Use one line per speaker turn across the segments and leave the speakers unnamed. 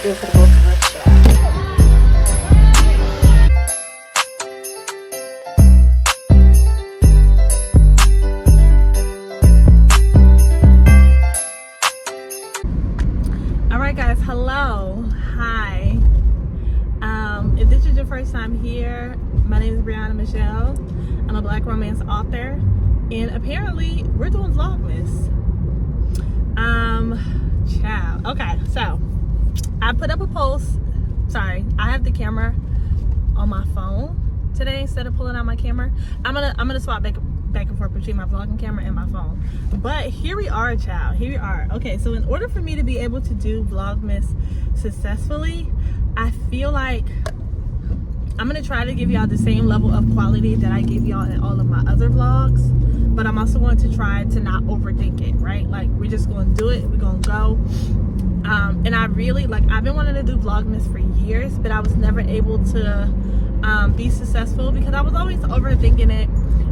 do for the both of us, child. Alright guys, hello, hi. If this is your first time here, my name is Brianna Michelle. I'm a Black romance author, and apparently we're doing Vlogmas. Child. Okay, so I put up a post. Sorry, I have the camera on my phone today instead of pulling out my camera. I'm gonna swap back and forth between my vlogging camera and my phone. But here we are, child. Here we are. Okay, so in order for me to be able to do Vlogmas successfully, I feel like I'm gonna try to give y'all the same level of quality that I give y'all in all of my other vlogs, but I'm also going to try to not overthink it, right? Like, we're just going to do it, we're gonna go. And I really, like, I've been wanting to do Vlogmas for years, but I was never able to be successful because I was always overthinking it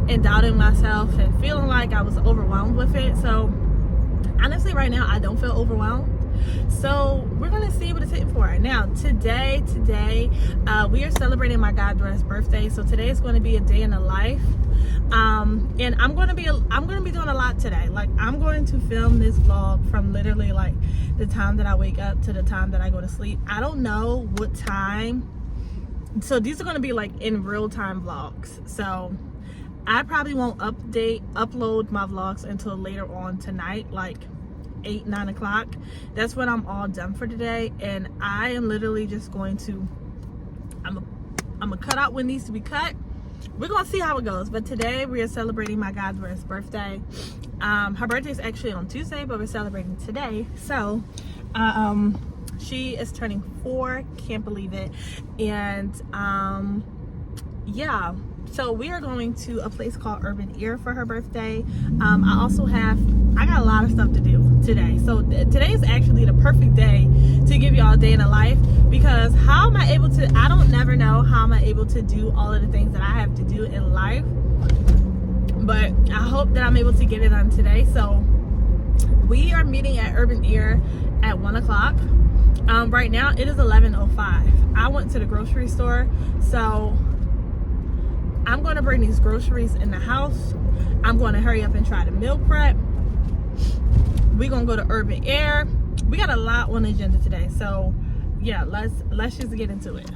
and doubting myself and feeling like I was overwhelmed with it. So honestly, right now I don't feel overwhelmed. So we're gonna see what it's hitting for. Now today we are celebrating my goddaughter's birthday. So today is going to be a day in the life, and I'm gonna be doing a lot today. Like, I'm going to film this vlog from literally like the time that I wake up to the time that I go to sleep. I don't know what time, so these are going to be like in real time vlogs. So I probably won't upload my vlogs until later on tonight, like 8-9 o'clock. That's when I'm all done for today, and I am literally just going to I'm gonna cut out what needs to be cut. We're gonna see how it goes. But today we are celebrating my goddaughter's birthday. Her birthday is actually on Tuesday, but we're celebrating today. So she is turning 4, can't believe it. And yeah, so we are going to a place called Urban Ear for her birthday. I got a lot of stuff to do today. So today is actually the perfect day to give y'all a day in the life, because how am I able to, I don't never know how am I able to do all of the things that I have to do in life, but I hope that I'm able to get it done today. So we are meeting at Urban Ear at 1 o'clock. Right now it is 11:05. I went to the grocery store, so I'm going to bring these groceries in the house. I'm going to hurry up and try to meal prep. We're going to go to Urban Air. We got a lot on the agenda today. So yeah, let's just get into it.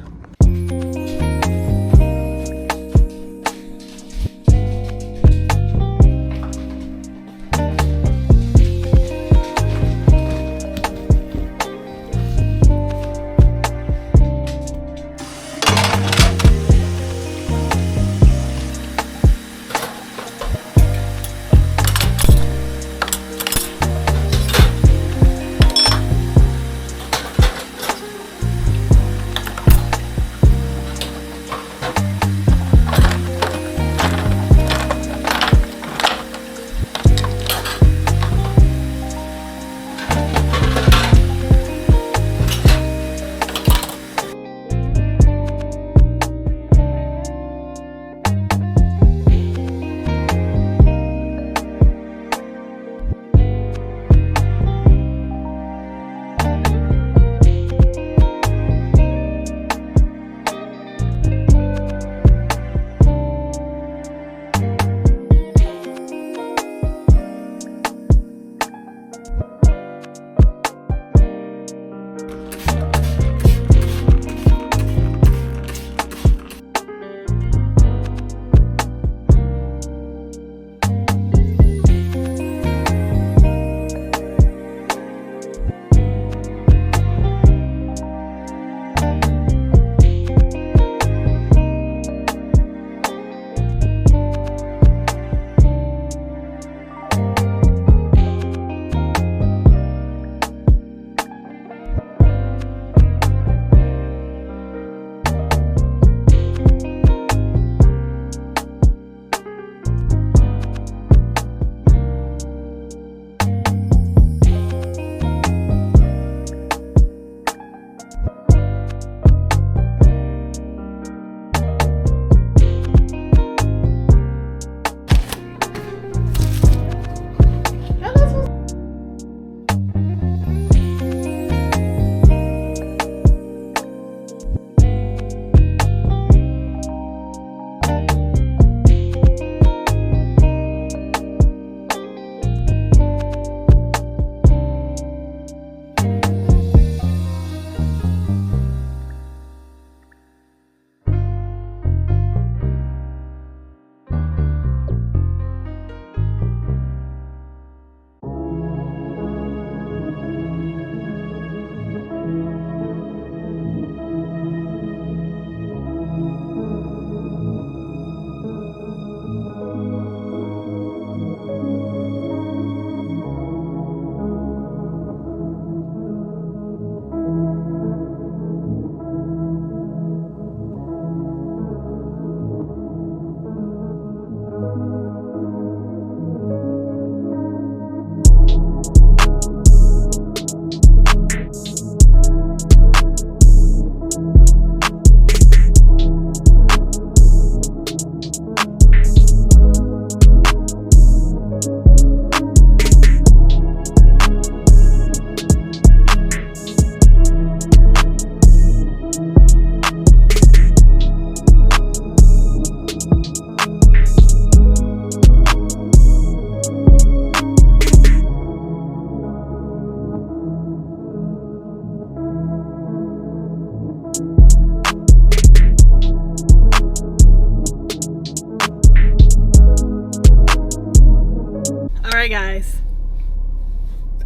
right, guys,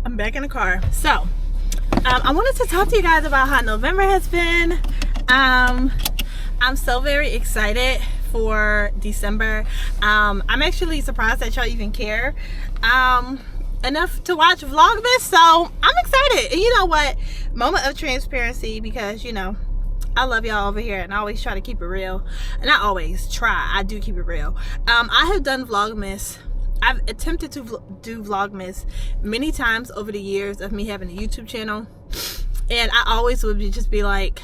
I'm back in the car. So I wanted to talk to you guys about how November has been. I'm so very excited for December. I'm actually surprised that y'all even care enough to watch Vlogmas, so I'm excited. And you know what, moment of transparency, because you know I love y'all over here and I always try to keep it real. And not always try, I do keep it real. I have done Vlogmas. I've attempted to do Vlogmas many times over the years of me having a YouTube channel, and I always would just be like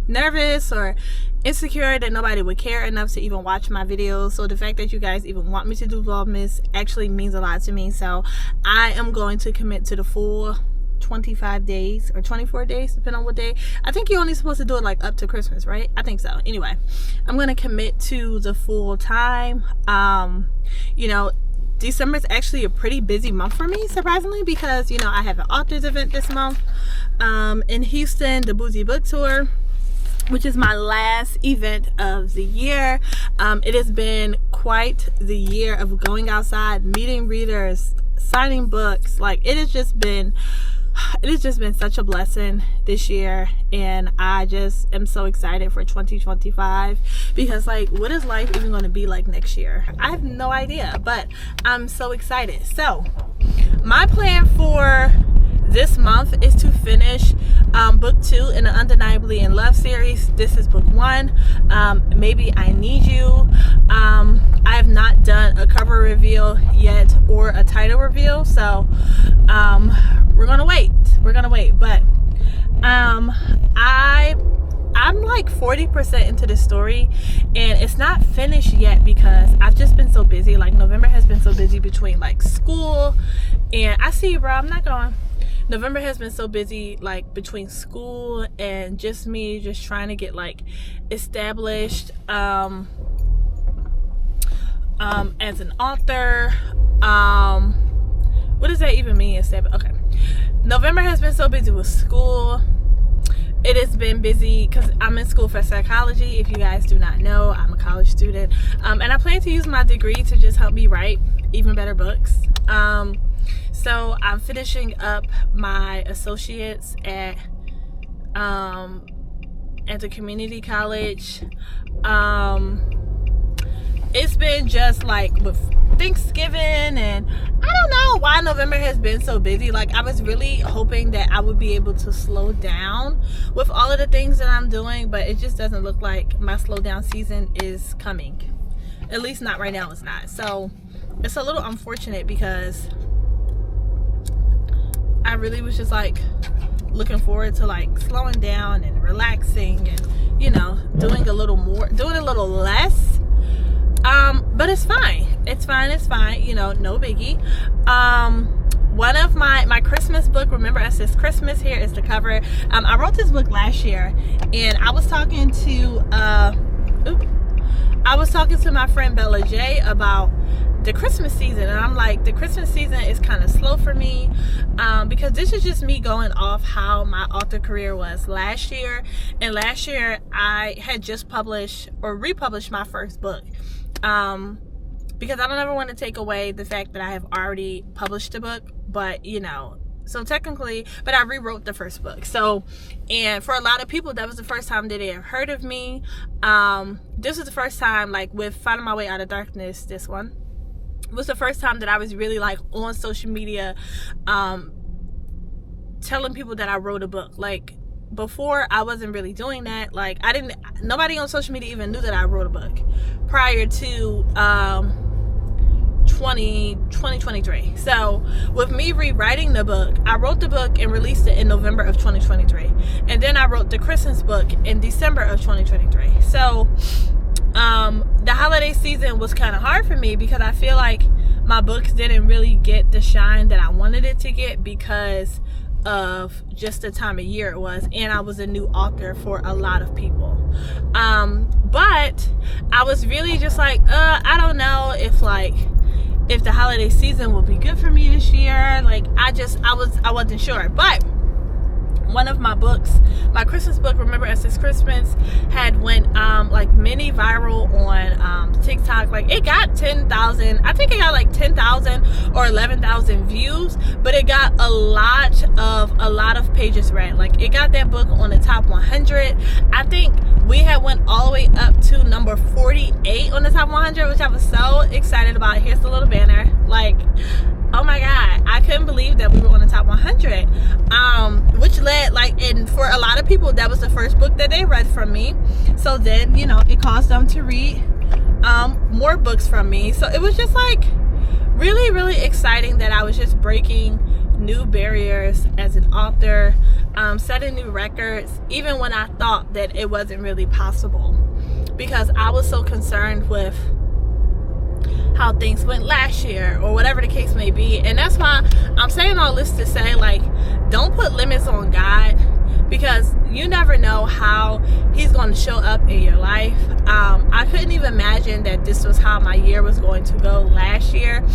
nervous or insecure that nobody would care enough to even watch my videos. So the fact that you guys even want me to do Vlogmas actually means a lot to me. So I am going to commit to the full 25 days or 24 days, depending on what day. I think you're only supposed to do it like up to Christmas, right? I think so. Anyway, I'm going to commit to the full time. You know, December is actually a pretty busy month for me, surprisingly, because you know I have an authors event this month in Houston, the Boozy Book Tour, which is my last event of the year. It has been quite the year of going outside, meeting readers, signing books. Like it has just been such a blessing this year, and I just am so excited for 2025, because like what is life even going to be like next year? I have no idea, but I'm so excited. So my plan for this month is to finish book 2 in the Undeniably in Love series. This is book 1, Maybe I Need You. I have not done a cover reveal yet or a title reveal, so we're gonna wait, but I'm like 40% into the story, and it's not finished yet because I've just been so busy. Like November has been so busy between like school, and I see you, bro, I'm not going. November has been so busy like between school and just me just trying to get like established as an author. What does that even mean? Okay, November has been so busy with school. It has been busy because I'm in school for psychology. If you guys do not know, I'm a college student, and I plan to use my degree to just help me write even better books. So I'm finishing up my associates at the community college. It's been just like with Thanksgiving, and I don't know why November has been so busy. Like I was really hoping that I would be able to slow down with all of the things that I'm doing, but it just doesn't look like my slow down season is coming. At least not right now, it's not. So it's a little unfortunate because I really was just like looking forward to like slowing down and relaxing and, you know, doing a little more, doing a little less. But it's fine. It's fine. You know, no biggie. One of my Christmas book, remember it says Christmas, here is the cover. I wrote this book last year, and I was talking to my friend Bella J about the Christmas season, and I'm like, the Christmas season is kind of slow for me, because this is just me going off how my author career was last year. And last year I had just published or republished my first book, because I don't ever want to take away the fact that I have already published a book, but you know, so technically, but I rewrote the first book. So, and for a lot of people, that was the first time that they have heard of me. This was the first time, like with Finding My Way Out of Darkness, this one was the first time that I was really like on social media, telling people that I wrote a book. Like before, I wasn't really doing that. Like nobody on social media even knew that I wrote a book prior to 2023. So with me rewriting the book, I wrote the book and released it in November of 2023, and then I wrote the Christmas book in December of 2023. So the holiday season was kind of hard for me because I feel like my books didn't really get the shine that I wanted it to get because of just the time of year it was, and I was a new author for a lot of people. But I was really just like, I don't know if the holiday season will be good for me this year. Like I wasn't sure. But one of my books, my Christmas book, Remember Us This Christmas, had went like mini viral on TikTok. Like it got 10,000, I think it got like 10,000 or 11,000 views, but it got a lot of pages read. Like it got that book on the top 100. I think we had went all the way up to number 48 on the top 100, which I was so excited about. Here's the little banner. Like, oh my god, I couldn't believe that we were on the top 100, which led, like, and for a lot of people that was the first book that they read from me. So then, you know, it caused them to read more books from me. So it was just like really exciting that I was just breaking new barriers as an author, setting new records, even when I thought that it wasn't really possible, because I was so concerned with how things went last year or whatever the case may be. And that's why I'm saying all this to say, like, don't put limits on God, because you never know how he's going to show up in your life. I couldn't even imagine that this was how my year was going to go last year.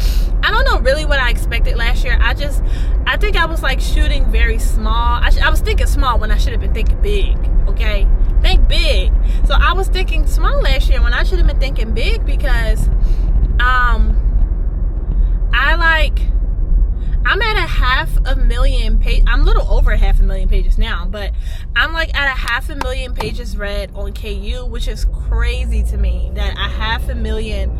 I don't know really what I expected last year. I think I was like shooting very small. I was thinking small when I should have been thinking big. Okay, think big. So I was thinking small last year when I should have been thinking big, because I'm at a 500,000 page. I'm a little over 500,000 pages now, but I'm like at a 500,000 pages read on KU, which is crazy to me that a 500,000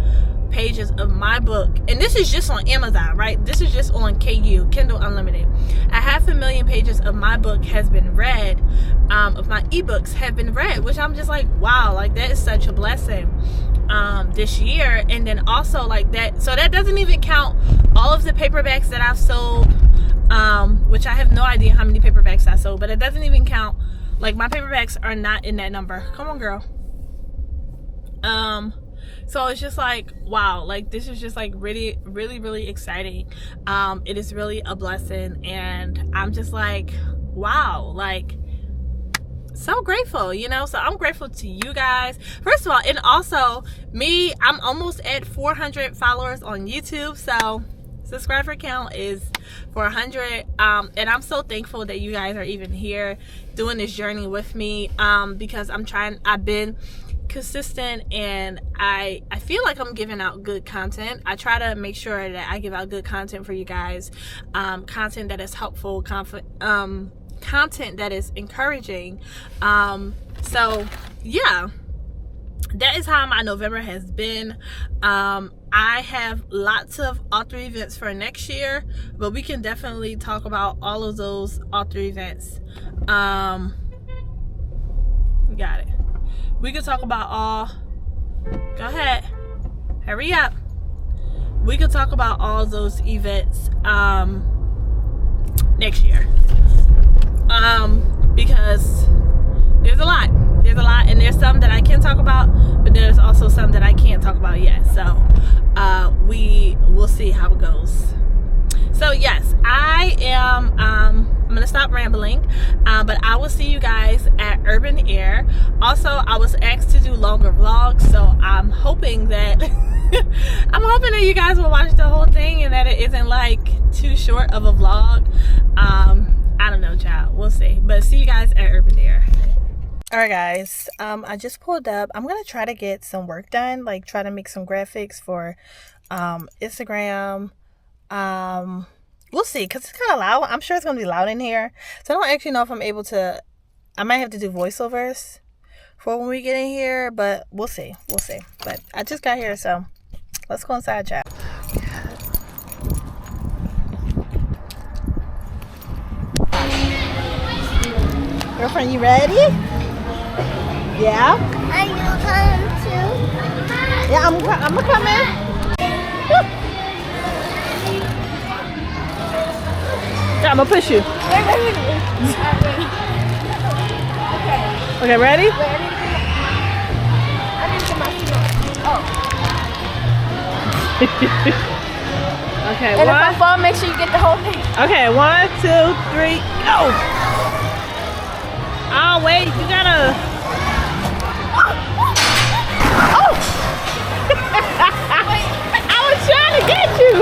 pages of my book, and this is just on Amazon, right? This is just on KU, Kindle Unlimited. A 500,000 pages of my book has been read, of my ebooks have been read, which I'm just like, wow, like that is such a blessing this year. And then also like that, so that doesn't even count all of the paperbacks that I've sold, which I have no idea how many paperbacks I sold, but it doesn't even count. Like my paperbacks are not in that number. Come on, girl. So it's just like, wow, like this is just like really exciting. It is really a blessing, and I'm just like, wow, like so grateful, you know. So I'm grateful to you guys, first of all, and also me. I'm almost at 400 followers on YouTube, so subscriber count is 400, and I'm so thankful that you guys are even here doing this journey with me, because I've been consistent, and I feel like I'm giving out good content. I try to make sure that I give out good content for you guys, content that is helpful, content that is encouraging. So yeah, that is how my November has been. I have lots of author events for next year, but we can definitely talk about all of those author events. Got it. We could talk about all, go ahead, hurry up. We could talk about all those events next year, because there's a lot, and there's some that I can talk about, but there's also some that I can't talk about yet. So we will see how it goes. So yes, I am I'm gonna stop rambling, but I will see you guys at Urban Air. Also, I was asked to do longer vlogs, so I'm hoping that you guys will watch the whole thing and that it isn't like too short of a vlog. I don't know, child, we'll see. But see you guys at Urban Air. Alright guys, I just pulled up. I'm gonna try to get some work done, like try to make some graphics for Instagram. We'll see, because it's kind of loud. I'm sure it's gonna be loud in here, so I don't actually know if I'm able to. I might have to do voiceovers for when we get in here, but we'll see. But I just got here, so let's go inside, chat. Girlfriend, you ready? Yeah?
Are you coming too?
Yeah, I'm gonna come in. Yeah, I'm gonna push you. Okay, ready?
I didn't get my feet on. Oh.
Okay,
and if I fall, make sure you get the whole thing.
Okay, 1, 2, 3, go! Oh, wait, you gotta... Oh! I was trying to get you!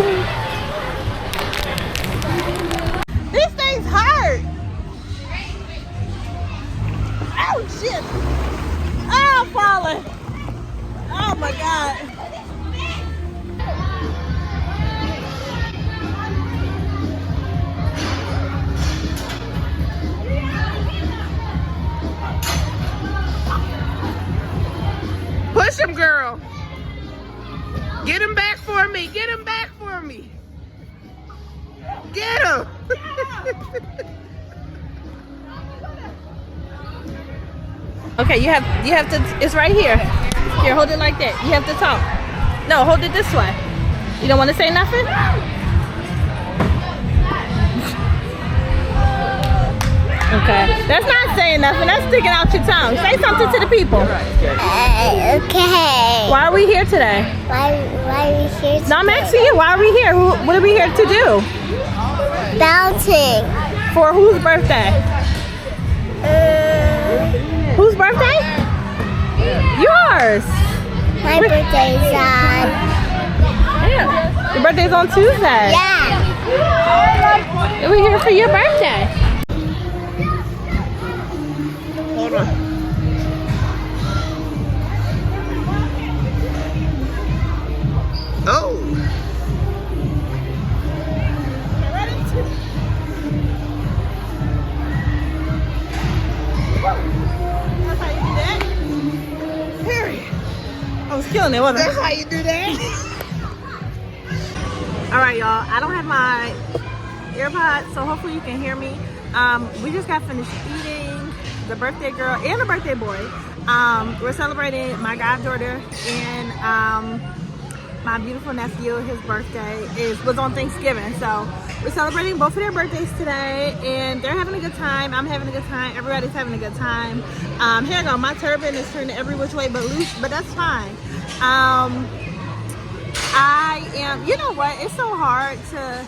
These things hurt! falling. Oh my God. Push him, girl. Get him back for me. Get him back for me. Get him. Okay, you have to, it's right here. Here, hold it like that. You have to talk. No, hold it this way. You don't want to say nothing? Okay. That's not saying nothing. That's sticking out your tongue. Say something to the people.
Okay.
Why are we here today?
Why are we here today?
No, I'm asking you. Why are we here? What are we here to do?
Bouncing.
For whose birthday? Whose birthday? Yours.
My birthday's on.
Yeah. Your birthday's on Tuesday.
Yeah.
And we're here for your birthday. Hold on. Oh. I was killing it, wasn't I? That's how you do that. Alright, y'all. I don't have my AirPods, so hopefully you can hear me. We just got finished eating. The birthday girl and the birthday boy. We're celebrating my goddaughter and my beautiful nephew. His birthday was on Thanksgiving, so we're celebrating both of their birthdays today, and they're having a good time. I'm having a good time. Everybody's having a good time. Here I go. My turban is turning every which way but loose, but that's fine. I am. You know what? It's so hard to.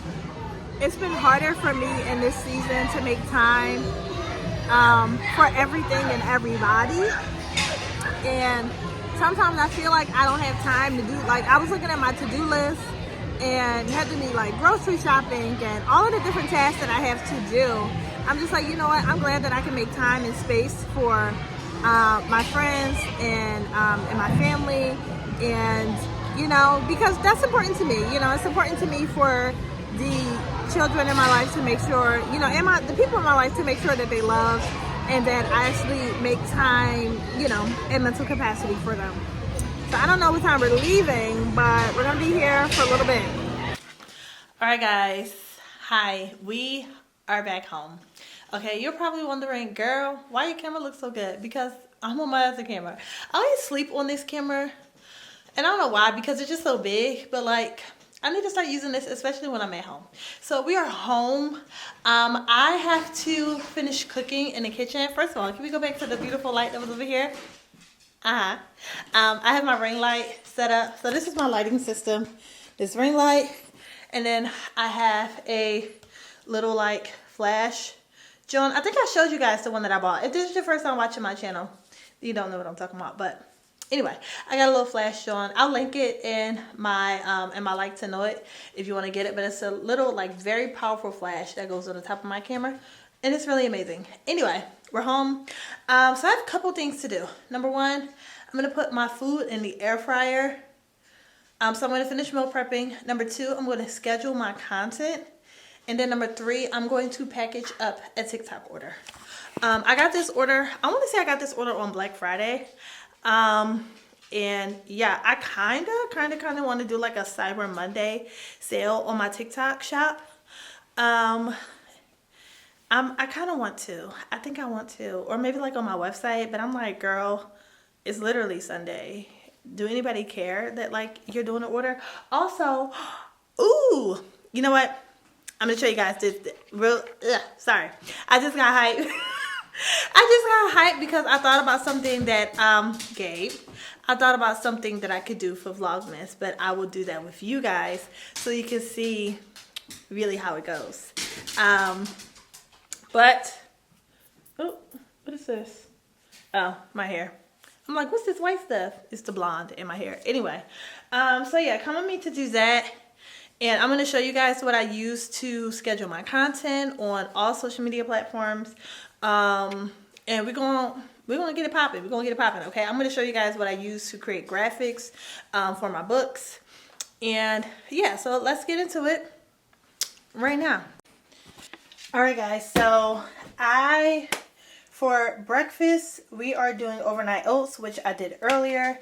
It's been harder for me in this season to make time for everything and everybody, and sometimes I feel like I don't have time to do, like, I was looking at my to-do list and had to do like grocery shopping and all of the different tasks that I have to do. I'm just like, you know what, I'm glad that I can make time and space for my friends and my family, and you know, because that's important to me. You know, it's important to me for the children in my life to make sure, you know, and the people in my life to make sure that they love and that I actually make time, you know, in mental capacity for them. So I don't know what time we're leaving, but we're gonna be here for a little bit. All right, guys. Hi, we are back home. Okay, you're probably wondering, girl, why your camera looks so good? Because I'm on my other camera. I always sleep on this camera, and I don't know why, because it's just so big, but like, I need to start using this, especially when I'm at home. So we are home. I have to finish cooking in the kitchen. First of all, can we go back to the beautiful light that was over here? I have my ring light set up. So this is my lighting system. This ring light. And then I have a little like flash. John, I think I showed you guys the one that I bought. If this is your first time watching my channel, you don't know what I'm talking about, but anyway, I got a little flash on. I'll link it in my like to know it if you want to get it. But it's a little like very powerful flash that goes on the top of my camera, and it's really amazing. Anyway, we're home. So I have a couple things to do. Number one, I'm gonna put my food in the air fryer. So I'm gonna finish meal prepping. Number two, I'm gonna schedule my content, and then number three, I'm going to package up a TikTok order. I got this order. I want to say I got this order on Black Friday. And yeah, I kind of want to do like a Cyber Monday sale on my TikTok shop. I kind of want to. I think I want to, or maybe like on my website, but I'm like, girl, it's literally Sunday. Do anybody care that like you're doing an order? Also, ooh, you know what? I'm gonna show you guys this sorry. I just got hyped. I just got hyped because I thought about something that I thought about something that I could do for Vlogmas, but I will do that with you guys so you can see really how it goes. But oh, what is this? Oh, my hair. I'm like, what's this white stuff? It's the blonde in my hair. Anyway, so yeah, come with me to do that. And I'm going to show you guys what I use to schedule my content on all social media platforms. And we're we're gonna get it popping. We're gonna get it popping. Okay, I'm gonna show you guys what I use to create graphics for my books. And yeah, so let's get into it right now. All right, guys, so for breakfast, we are doing overnight oats, which I did earlier.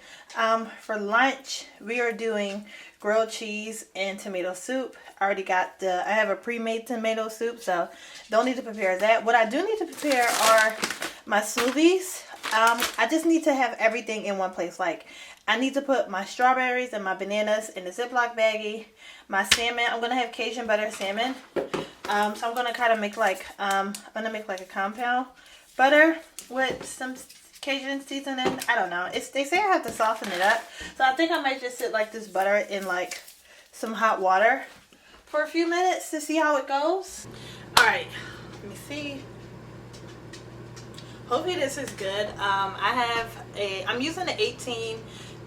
For lunch, we are doing grilled cheese and tomato soup. I already got I have a pre-made tomato soup, so don't need to prepare that. What I do need to prepare are my smoothies. I just need to have everything in one place. Like, I need to put my strawberries and my bananas in the Ziploc baggie. My salmon, I'm gonna have Cajun butter salmon. So I'm gonna kind of make like I'm gonna make like a compound butter with some Cajun seasoning. I don't know. They say I have to soften it up, so I think I might just sit like this butter in like some hot water for a few minutes to see how it goes. All right, let me see. Hopefully this is good. I'm using an 18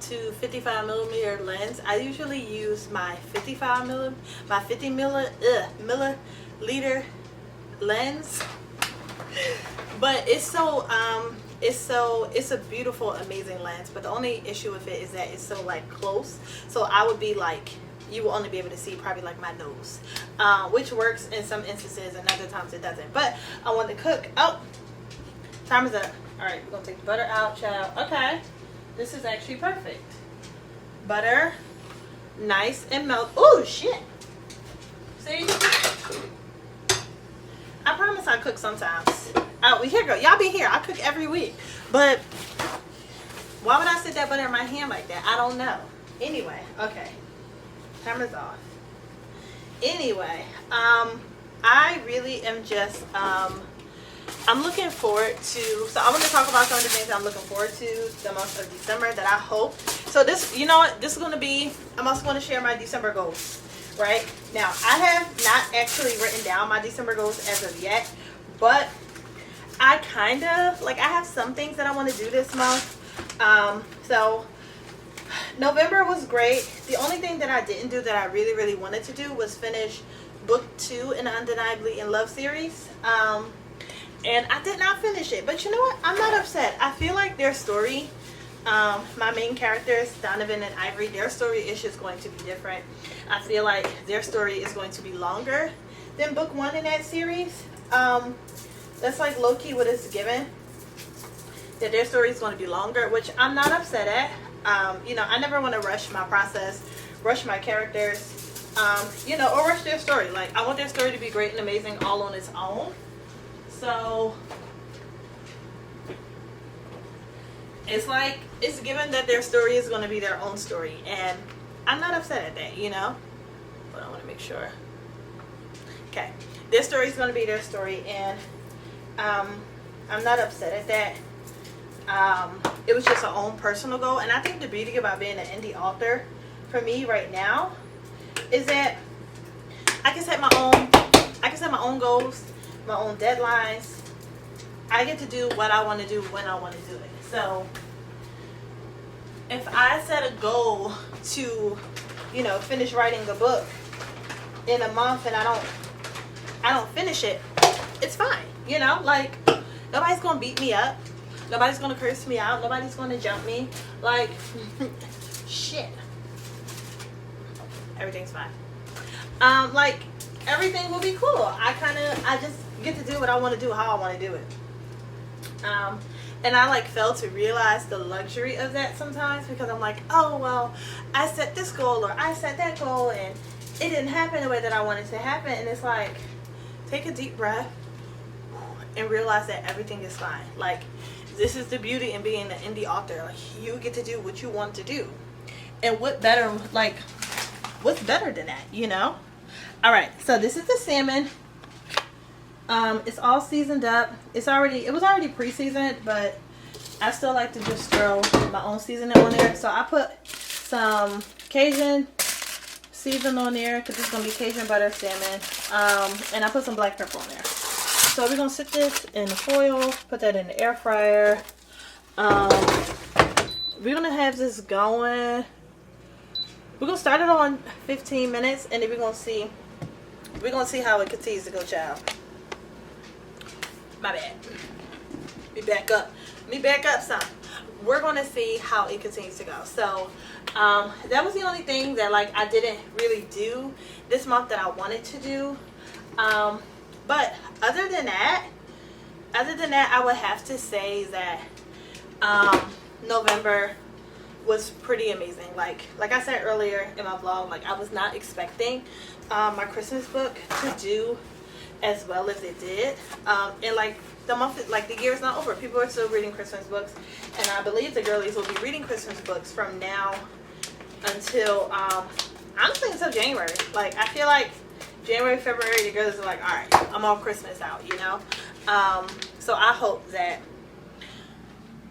to 55 millimeter lens. I usually use my 50 milliliter lens, but it's a beautiful, amazing lens. But the only issue with it is that it's so like close, so I would be like, you will only be able to see probably like my nose, which works in some instances and other times it doesn't. But I want to cook. Oh, time is up. All right, we're gonna take the butter out, child. Okay, this is actually perfect. Butter, nice and melt. Oh shit! See, I promise I cook sometimes. Oh, here go. Y'all be here. I cook every week, but why would I sit that butter in my hand like that? I don't know. Anyway, okay. Camera's off. Anyway, I really am just I'm looking forward to, so I want to talk about some of the things that I'm looking forward to the month of December that I hope. So this, you know what, this is going to be, I'm also going to share my December goals, right? Now, I have not actually written down my December goals as of yet, but I kind of, like, I have some things that I want to do this month. So November was great. The only thing that I didn't do that I really, really wanted to do was finish book 2 in the Undeniably in Love series. And I did not finish it, but you know what? I'm not upset. I feel like their story, my main characters, Donovan and Ivory, their story is just going to be different. I feel like their story is going to be longer than book 1 in that series. That's like low-key what it's given, that their story is going to be longer, which I'm not upset at. You know, I never want to rush my process, rush my characters, you know, or rush their story. Like, I want their story to be great and amazing all on its own. So it's like, it's given that their story is going to be their own story, and I'm not upset at that, you know, but I want to make sure. Okay, their story is going to be their story, and I'm not upset at that. It was just our own personal goal, and I think the beauty about being an indie author for me right now is that I can set my own goals, my own deadlines. I get to do what I want to do when I want to do it. So if I set a goal to, you know, finish writing the book in a month and I don't finish it, it's fine. You know, like, nobody's gonna beat me up, nobody's gonna curse me out, nobody's gonna jump me. Like, shit, everything's fine. Like, everything will be cool. I just get to do what I want to do, how I want to do it. And I like fail to realize the luxury of that sometimes, because I'm like, oh well, I set this goal or I set that goal and it didn't happen the way that I wanted to happen. And it's like, take a deep breath and realize that everything is fine. Like, this is the beauty in being an indie author. Like, you get to do what you want to do, and what better, like, what's better than that, you know? All right, so this is the salmon. It's all seasoned up. It was already pre-seasoned, but I still like to just throw my own seasoning on there. So I put some Cajun season on there, because it's gonna be Cajun butter salmon. And I put some black pepper on there. So we're gonna sit this in the foil, put that in the air fryer. We're gonna have this going. We're gonna start it on 15 minutes, and then we're gonna see how it continues to go, child. My bad. Let me back up some. We're gonna see how it continues to go. So that was the only thing that like I didn't really do this month that I wanted to do. But other than that, I would have to say that November was pretty amazing. Like I said earlier in my vlog, like I was not expecting my Christmas book to do as well as it did. And like the month, like the year is not over. People are still reading Christmas books, and I believe the girlies will be reading Christmas books from now until honestly until January. Like I feel like January, February, the girls are like, all right, I'm all Christmas out, you know. So I hope that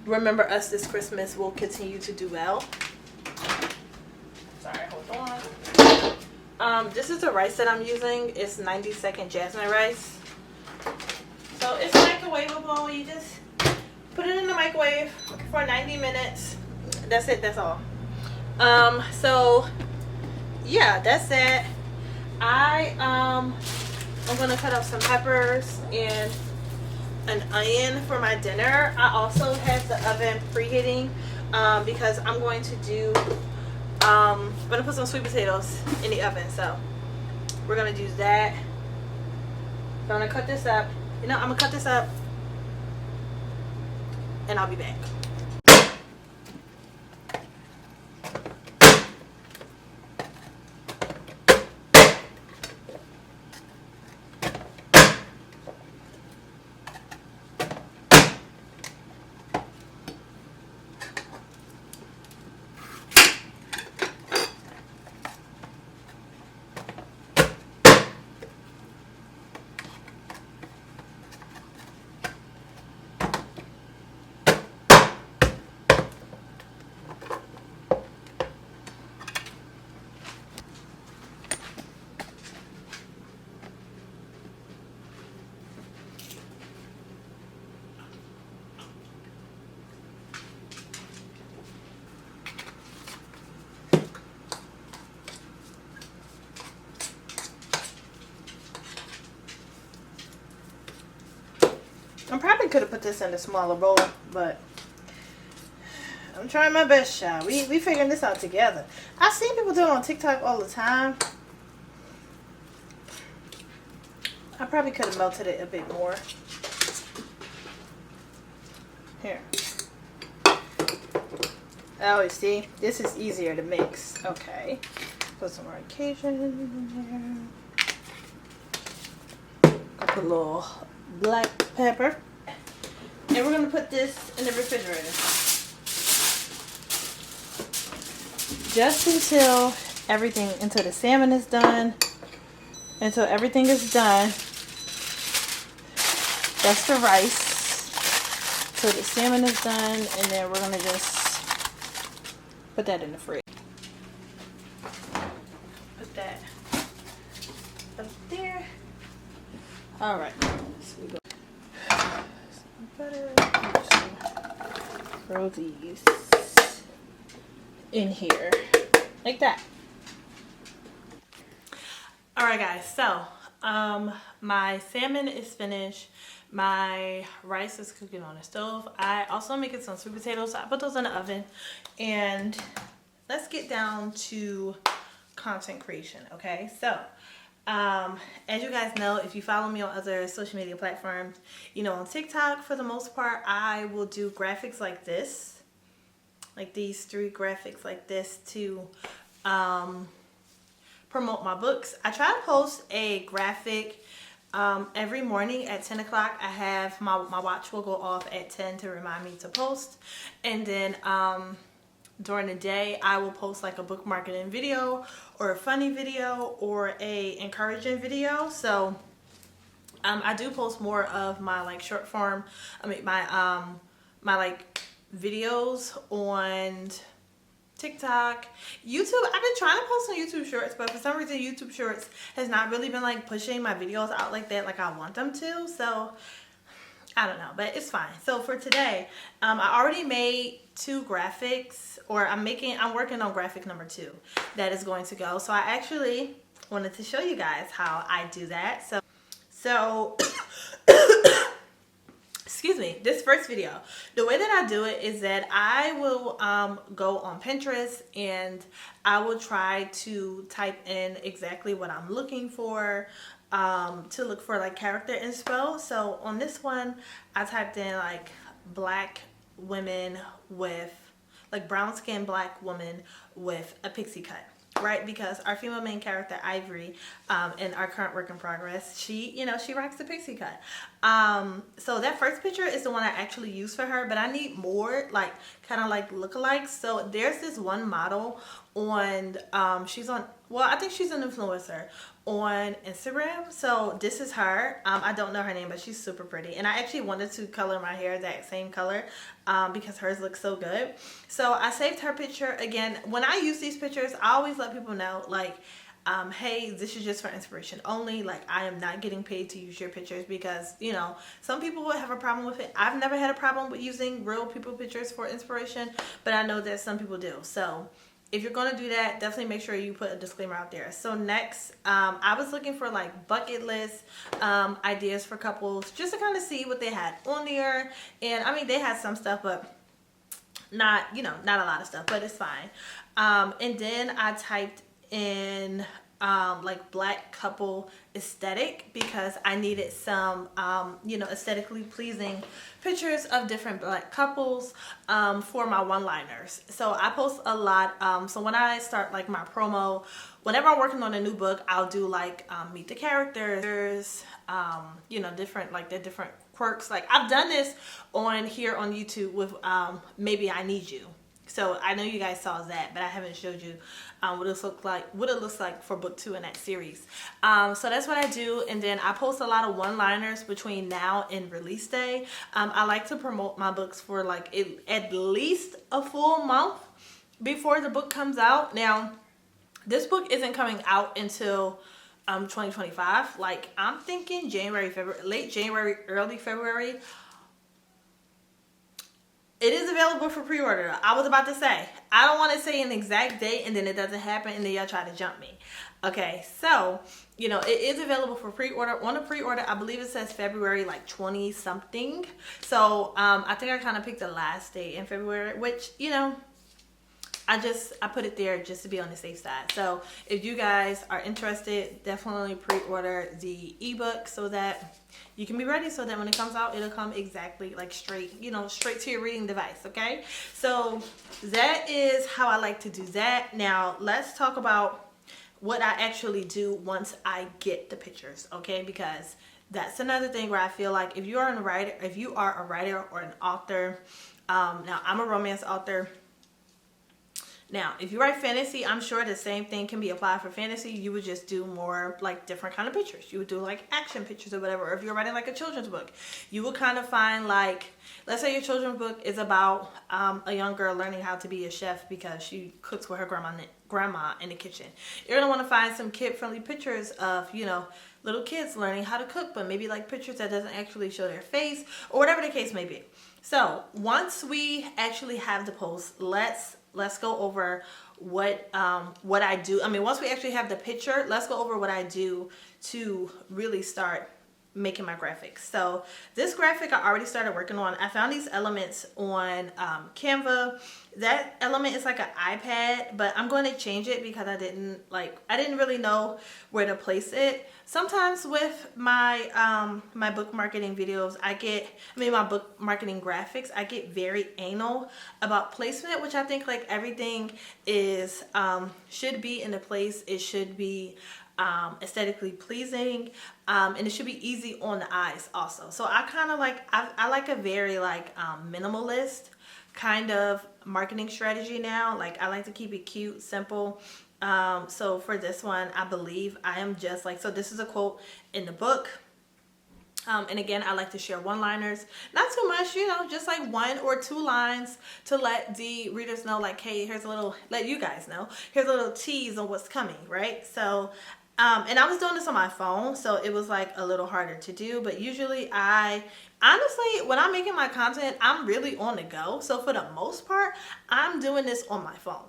Remember Us this Christmas will continue to do well. Sorry, hold on. This is the rice that I'm using. It's 90-second jasmine rice. So it's microwavable. You just put it in the microwave for 90 minutes. That's it. That's all. So yeah, that's it. I'm gonna cut up some peppers and an onion for my dinner. I also have the oven preheating because I'm going to do I'm gonna put some sweet potatoes in the oven, so we're gonna do that. I'm gonna cut this up. I'm gonna cut this up and I'll be back. I probably could have put this in a smaller bowl, but I'm trying my best, child. We figuring this out together. I've seen people do it on TikTok all the time. I probably could have melted it a bit more. Here. Oh, you see? This is easier to mix. Okay. Put some more Cajun in there. Put a little black pepper. And we're going to put this in the refrigerator. Just until the salmon is done. Until everything is done. That's the rice. So the salmon is done, and then we're going to just put that in the fridge. Put that up there. Alright. So we go. Some butter. Throw these in here. Like that. Alright guys, so my salmon is finished. My rice is cooking on the stove. I also making some sweet potatoes, so I put those in the oven. And let's get down to content creation, okay? So as you guys know, if you follow me on other social media platforms, on TikTok, for the most part, I will do graphics like this, like these 3 graphics like this to promote my books. I try to post a graphic every morning at 10 o'clock. I have my watch will go off at 10 to remind me to post, and then during the day I will post like a book marketing video or a funny video or a encouraging video. So I do post more of my like short form, my like videos on TikTok, YouTube. I've been trying to post on YouTube Shorts, but for some reason YouTube Shorts has not really been like pushing my videos out like that like I want them to. So I don't know, but it's fine. So for today, I already made 2 graphics, or I'm working on graphic number 2 that is going to go. So I actually wanted to show you guys how I do that. So excuse me, this first video, the way that I do it is that I will go on Pinterest and I will try to type in exactly what I'm looking for, to look for like character inspo. So on this one, I typed in like black women with, like brown skin black woman with a pixie cut. Right, because our female main character Ivory, in our current work in progress, she rocks the pixie cut. So that first picture is the one I actually use for her, but I need more like kind of like lookalikes. So there's this one model on, she's on, well, I think she's an influencer on Instagram. So this is her. I don't know her name, but she's super pretty, and I actually wanted to color my hair that same color because hers looks so good. So I saved her picture. Again, when I use these pictures, I always let people know, like, hey, this is just for inspiration only. Like, I am not getting paid to use your pictures, because you know some people would have a problem with it. I've never had a problem with using real people pictures for inspiration, but I know that some people do. So if you're gonna do that, definitely make sure you put a disclaimer out there. So next, I was looking for like bucket list ideas for couples, just to kind of see what they had on there. And I mean, they had some stuff, but not a lot of stuff, but it's fine. And then I typed in like black couple aesthetic, because I needed some aesthetically pleasing pictures of different black couples for my one-liners. So I post a lot. So when I start like my promo, whenever I'm working on a new book, I'll do like meet the characters, different, like the different quirks. Like I've done this on here on YouTube with Maybe I Need You. So I know you guys saw that, but I haven't showed you what it looks like for book 2 in that series. So that's what I do. And then I post a lot of one-liners between now and release day. I like to promote my books for like at least a full month before the book comes out. Now, this book isn't coming out until 2025. Like I'm thinking January, February, late January, early February. It is available for pre-order. I was about to say, I don't want to say an exact date and then it doesn't happen and then y'all try to jump me. Okay, so, it is available for pre-order. On the pre-order, I believe it says February like 20 something. So, I think I kind of picked the last day in February, which, I put it there just to be on the safe side. So, if you guys are interested, definitely pre-order the ebook so that you can be ready, so that when it comes out, it'll come exactly like straight to your reading device. Okay, so that is how I like to do that. Now let's talk about what I actually do once I get the pictures. Okay, because that's another thing where I feel like if you are a writer or an author, now I'm a romance author. Now, if you write fantasy, I'm sure the same thing can be applied for fantasy. You would just do more like different kind of pictures. You would do like action pictures or whatever. Or if you're writing like a children's book, you would kind of find like, let's say your children's book is about a young girl learning how to be a chef because she cooks with her grandma in the kitchen. You're going to want to find some kid-friendly pictures of, little kids learning how to cook, but maybe like pictures that doesn't actually show their face or whatever the case may be. So once we actually have the post, let's go over what I do. I mean, once we actually have the picture, let's go over what I do to really start making my graphics. So this graphic I already started working on. I found these elements on Canva. That element is like an iPad, but I'm going to change it because I didn't really know where to place it. Sometimes with my my book marketing videos, my book marketing graphics, I get very anal about placement, which I think like everything is should be in a place. It should be aesthetically pleasing, and it should be easy on the eyes also. So I kind of like I like a very like minimalist kind of marketing strategy now. Like I like to keep it cute, simple. So for this one, I believe I am just like, so this is a quote in the book. And again, I like to share one-liners, not too much, just like 1 or 2 lines to let the readers know like, hey, let you guys know, here's a little tease on what's coming, right? So, and I was doing this on my phone, so it was like a little harder to do, but usually honestly, when I'm making my content, I'm really on the go. So for the most part, I'm doing this on my phone.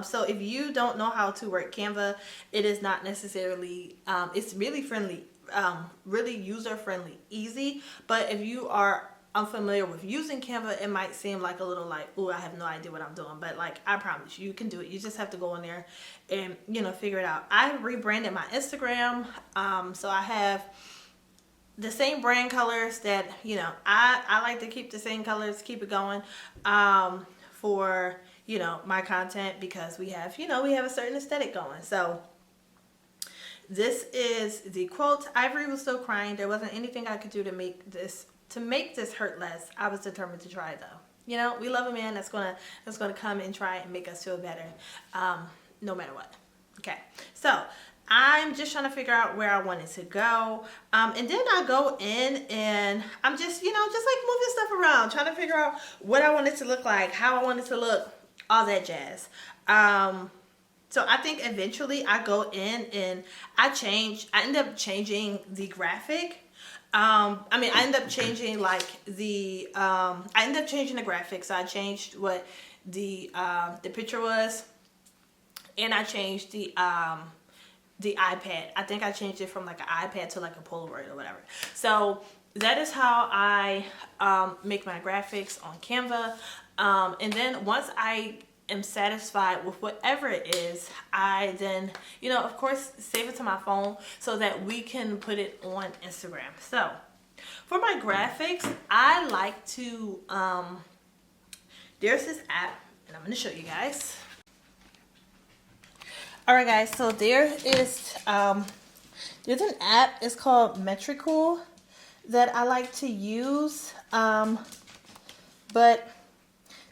So if you don't know how to work Canva, it is not necessarily, it's really friendly, really user friendly, easy. But if you are unfamiliar with using Canva, it might seem like a little like, oh, I have no idea what I'm doing. But like, I promise you, you can do it. You just have to go in there and, you know, figure it out. I rebranded my Instagram. So I have the same brand colors that, you know, I like to keep the same colors, keep it going for, you know, my content, because we have, you know, we have a certain aesthetic going. So this is the quote. Ivory was still crying. There wasn't anything I could do to make this hurt less. I was determined to try though. You know, we love a man that's gonna come and try and make us feel better, no matter what. Okay, so I'm just trying to figure out where I wanted to go, and then I go in and I'm just, you know, just like moving stuff around, trying to figure out what I want it to look like, how I want it to look, all that jazz. So I think eventually I go in and I end up changing the graphic. I end up changing like I end up changing the graphics. So I changed what the picture was, and I changed the iPad. I think I changed it from like an iPad to like a Polaroid or whatever. So that is how I make my graphics on Canva. And then once I am satisfied with whatever it is, I then, you know, of course, save it to my phone so that we can put it on Instagram. So for my graphics, I like to, there's this app, and I'm going to show you guys. All right, guys, so there is, there's an app, it's called Metricool, that I like to use,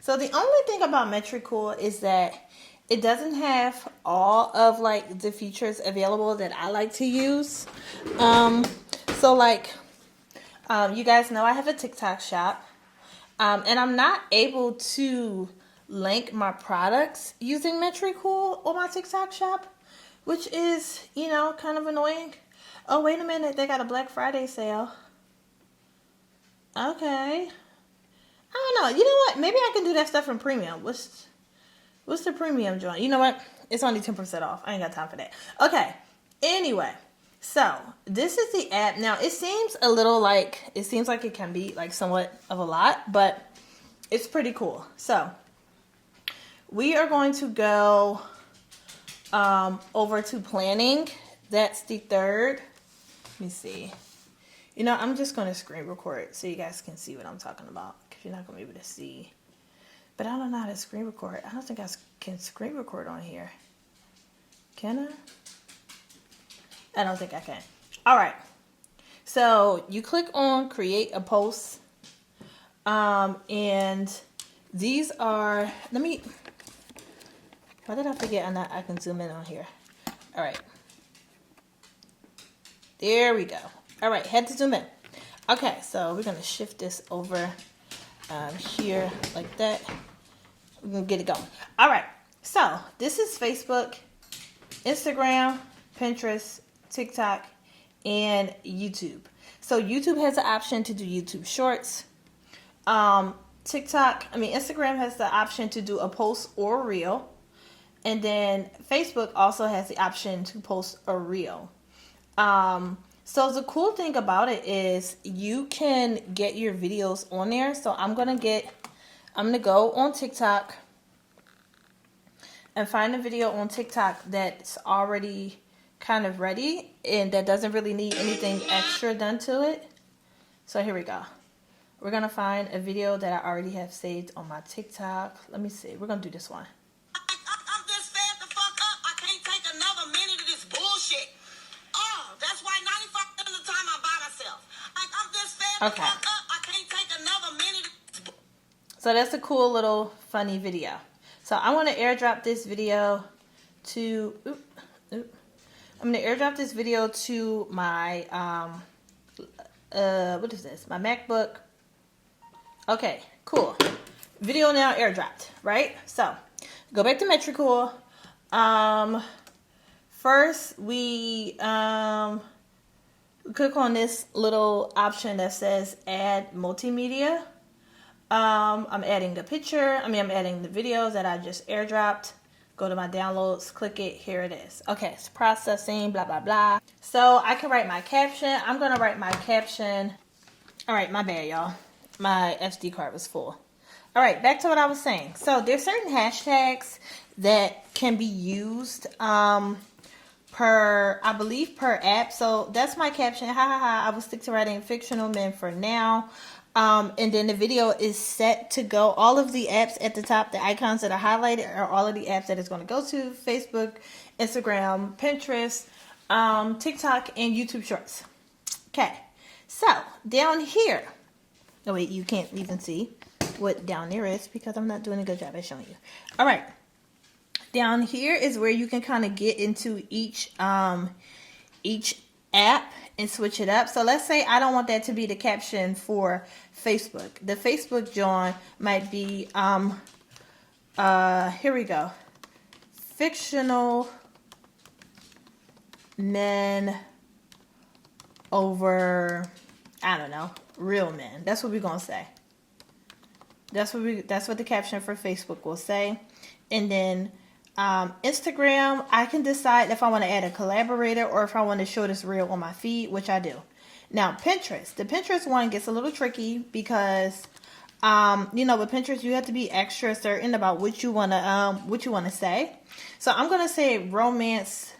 so the only thing about Metricool is that it doesn't have all of like the features available that I like to use. So like, you guys know I have a TikTok shop, and I'm not able to link my products using Metricool on my TikTok shop, which is, you know, kind of annoying. Oh, wait a minute, they got a Black Friday sale. Okay. I don't know. You know what? Maybe I can do that stuff in premium. What's the premium joint? You know what? It's only 10% off. I ain't got time for that. Okay. Anyway, so this is the app. Now, it seems a little like, it seems like it can be like somewhat of a lot, but it's pretty cool. So we are going to go over to planning. That's the third. Let me see. You know, I'm just going to screen record so you guys can see what I'm talking about, because you're not going to be able to see. But I don't know how to screen record. I don't think I can screen record on here. Can I? I don't think I can. All right. So you click on create a post. And these are, why did I forget I can zoom in on here? All right. There we go. All right, head to zoom in. Okay, so we're gonna shift this over here like that. We're gonna get it going. All right, so this is Facebook, Instagram, Pinterest, TikTok, and YouTube. So YouTube has the option to do YouTube Shorts. Instagram has the option to do a post or a reel. And then Facebook also has the option to post a reel. So the cool thing about it is you can get your videos on there. So I'm gonna go on TikTok and find a video on TikTok that's already kind of ready and that doesn't really need anything extra done to it. So here we go. We're gonna find a video that I already have saved on my TikTok. Let me see. We're gonna do this one.
I'm just fed the fuck up. I can't take another minute of this bullshit. Oh, that's why 95% of the time I'm by myself. I'm just fed the fuck up. I can't take another minute.
So that's a cool little funny video. So I want to airdrop this video to. I'm gonna airdrop this video to my what is this? My MacBook. Okay, cool. Video now airdropped, right? So go back to Metricool. First we click on this little option that says add multimedia. I'm adding the picture. I'm adding the video that I just airdropped. Go to my downloads, click it, here it is. Okay, it's processing, blah, blah, blah. So I can write my caption. I'm gonna write my caption. All right, my bad, y'all. my SD card was full. All right, back to what I was saying. So there's certain hashtags that can be used per app. So that's my caption. Ha ha ha. I will stick to writing fictional men for now. And then the video is set to go. All of the apps at the top, the icons that are highlighted, are all of the apps that it's going to go to: Facebook, Instagram, Pinterest, TikTok, and YouTube Shorts. Okay, so down here, oh wait, you can't even see what down there is because I'm not doing a good job at showing you. All right, down here is where you can kind of get into each app and switch it up. So let's say I don't want that to be the caption for Facebook. The Facebook join might be here we go. Fictional men over, I don't know, real men. That's what we're gonna say. That's what the caption for Facebook will say. And then Instagram, I can decide if I want to add a collaborator or if I want to show this reel on my feed, which I do. Now Pinterest, the Pinterest one gets a little tricky because you know, with Pinterest you have to be extra certain about what you want to say. So I'm gonna say romance,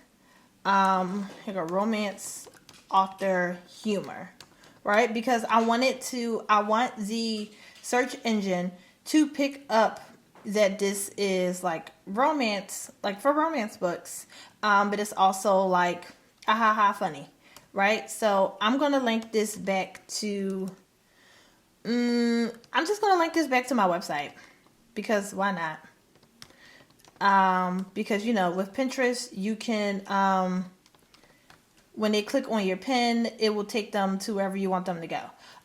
romance author humor, right? Because I want the search engine to pick up that this is like romance, like for romance books, but it's also like funny, right? So I'm gonna link this back to I'm just gonna link this back to my website because why not? Because you know, with Pinterest you can when they click on your pin, it will take them to wherever you want them to go.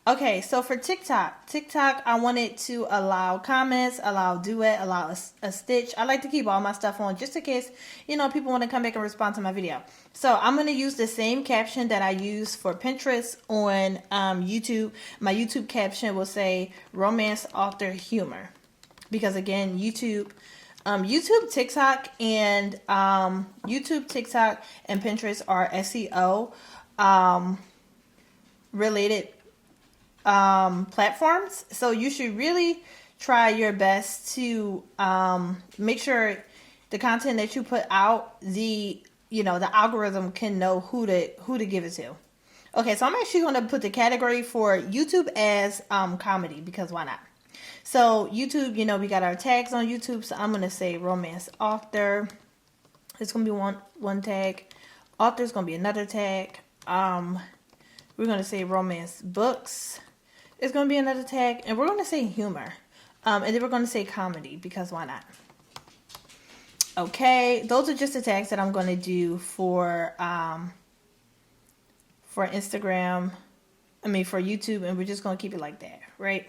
Okay, so for TikTok, I wanted to allow comments, allow duet, allow a stitch. I like to keep all my stuff on just in case, you know, people want to come back and respond to my video. So I'm going to use the same caption that I use for Pinterest on YouTube. My YouTube caption will say romance author humor. Because again, YouTube, TikTok, and Pinterest are SEO related platforms. So you should really try your best to make sure the content that you put out, the algorithm can know who to give it to. Okay, so I'm actually going to put the category for YouTube as comedy, because why not? So YouTube, you know, we got our tags on YouTube. So I'm going to say romance author. It's going to be one tag. Author is going to be another tag. We're going to say romance books. It's going to be another tag. And we're going to say humor. And then we're going to say comedy, because why not? Okay, those are just the tags that I'm going to do for Instagram. For YouTube, and we're just going to keep it like that, right?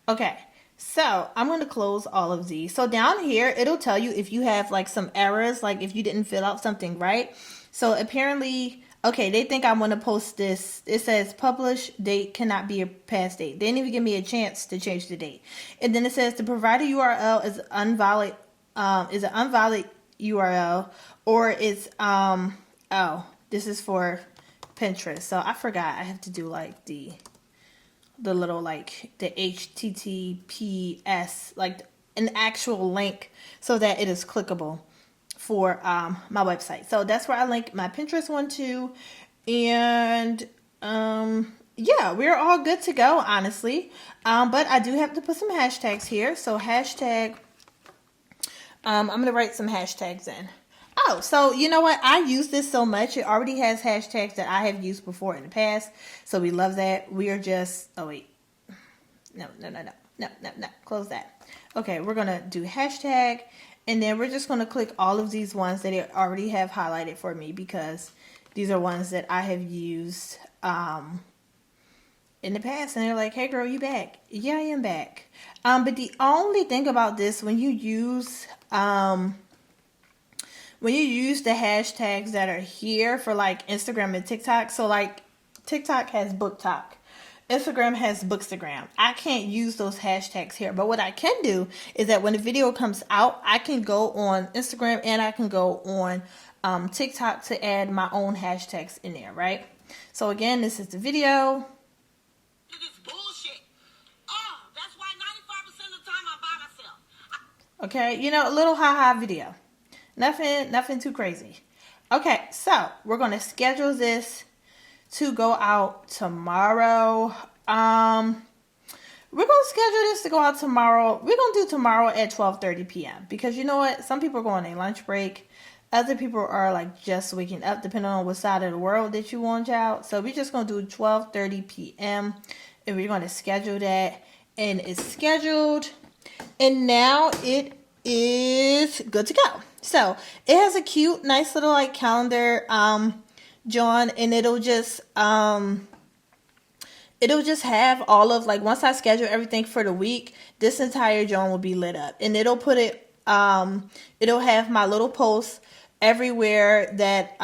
Okay, so I'm going to close all of these. So down here, it'll tell you if you have like some errors, like if you didn't fill out something right. So apparently, okay, they think I want to post this. It says publish date cannot be a past date. They didn't even give me a chance to change the date. And then it says the provided URL is an invalid URL, or it's this is for Pinterest. So I forgot I have to do like the little like the HTTPS, like an actual link so that it is clickable for my website. So that's where I link my Pinterest one to. And yeah, we're all good to go, honestly. But I do have to put some hashtags here. So hashtag, I'm going to write some hashtags in. Oh, so you know what? I use this so much. It already has hashtags that I have used before in the past. So we love that. We are just, oh wait. No. Close that. Okay, we're going to do hashtag. And then we're just going to click all of these ones that it already have highlighted for me, because these are ones that I have used in the past. And they're like, hey girl, you back? Yeah, I am back. But the only thing about this, when you use the hashtags that are here for like Instagram and TikTok, so like TikTok has book talk, Instagram has bookstagram. I can't use those hashtags here, but what I can do is that when the video comes out, I can go on Instagram and I can go on TikTok to add my own hashtags in there, right? So again, this is the video.
This bullshit.
Okay, you know, a little ha-ha video. Nothing too crazy. Okay, so we're going to schedule this to go out tomorrow. We're going to schedule this to go out tomorrow. We're going to do tomorrow at 12:30 p.m. Because you know what? Some people are going on a lunch break. Other people are like just waking up, depending on what side of the world that you want out. So we're just going to do 12:30 p.m. and we're going to schedule that. And it's scheduled. And now it is good to go. So it has a cute, nice little like calendar, John, and it'll just have all of like, once I schedule everything for the week, this entire John will be lit up, and it'll put it, it'll have my little posts everywhere that,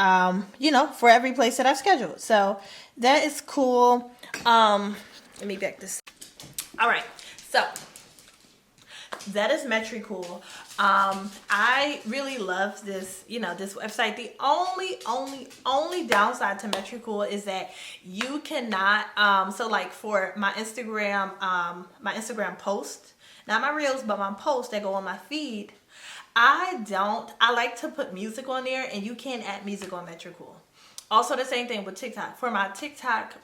you know, for every place that I've scheduled. So that is cool. Let me back this. All right. So that is Metricool. I really love this, you know, this website. The only downside to Metricool is that you cannot, so like for my Instagram post, not my reels, but my posts that go on my feed, I like to put music on there, and you can't add music on Metricool. Also the same thing with TikTok. For my TikTok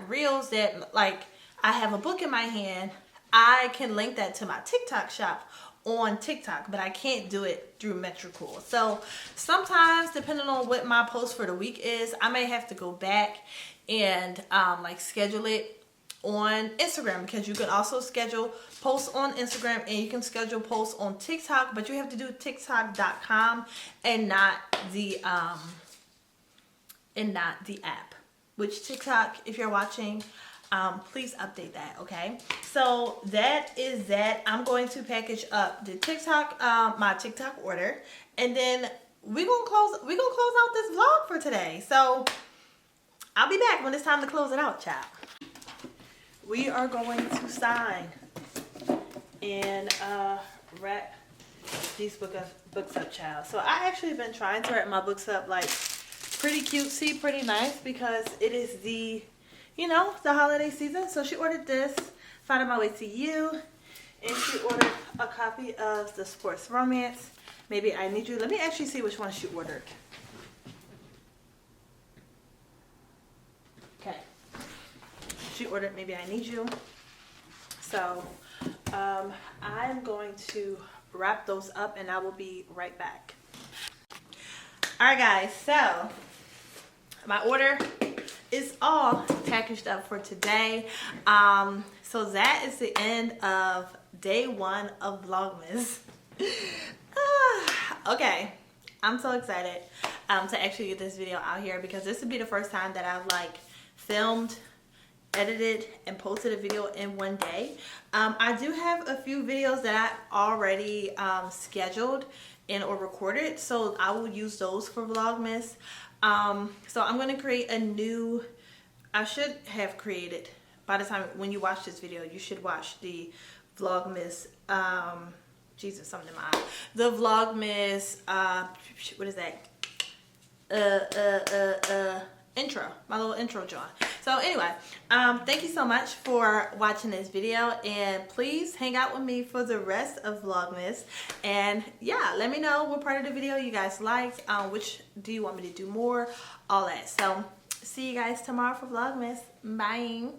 reels that like I have a book in my hand, I can link that to my TikTok shop on TikTok, but I can't do it through Metricool. So sometimes, depending on what my post for the week is, I may have to go back and like schedule it on Instagram, because you can also schedule posts on Instagram and you can schedule posts on TikTok, but you have to do TikTok.com and not the app. Which TikTok, if you're watching, please update that, okay? So that is that. I'm going to package up the TikTok, my TikTok order, and then we're gonna close out this vlog for today. So I'll be back when it's time to close it out, child. We are going to sign and wrap these books up, child. So I actually been trying to wrap my books up like pretty cutesy, pretty nice, because it is the, you know, the holiday season. So she ordered this, Finding My Way to You, and she ordered a copy of the Sports Romance, Maybe I Need You. Let me actually see which one she ordered. Okay. She ordered Maybe I Need You. So I'm going to wrap those up and I will be right back. Alright guys, so my order is all packaged up for today. So that is the end of day 1 of Vlogmas. Okay, I'm so excited to actually get this video out here, because this would be the first time that I've like filmed, edited, and posted a video in one day. I do have a few videos that I already scheduled and or recorded, so I will use those for Vlogmas. So I'm going to create a new, I should have created, by the time when you watch this video, you should watch the Vlogmas, Jesus, something in my eye. The Vlogmas, what is that? Intro, my little intro, John. So anyway, thank you so much for watching this video, and please hang out with me for the rest of Vlogmas. And yeah, let me know what part of the video you guys liked, which do you want me to do more, all that. So see you guys tomorrow for Vlogmas. Bye.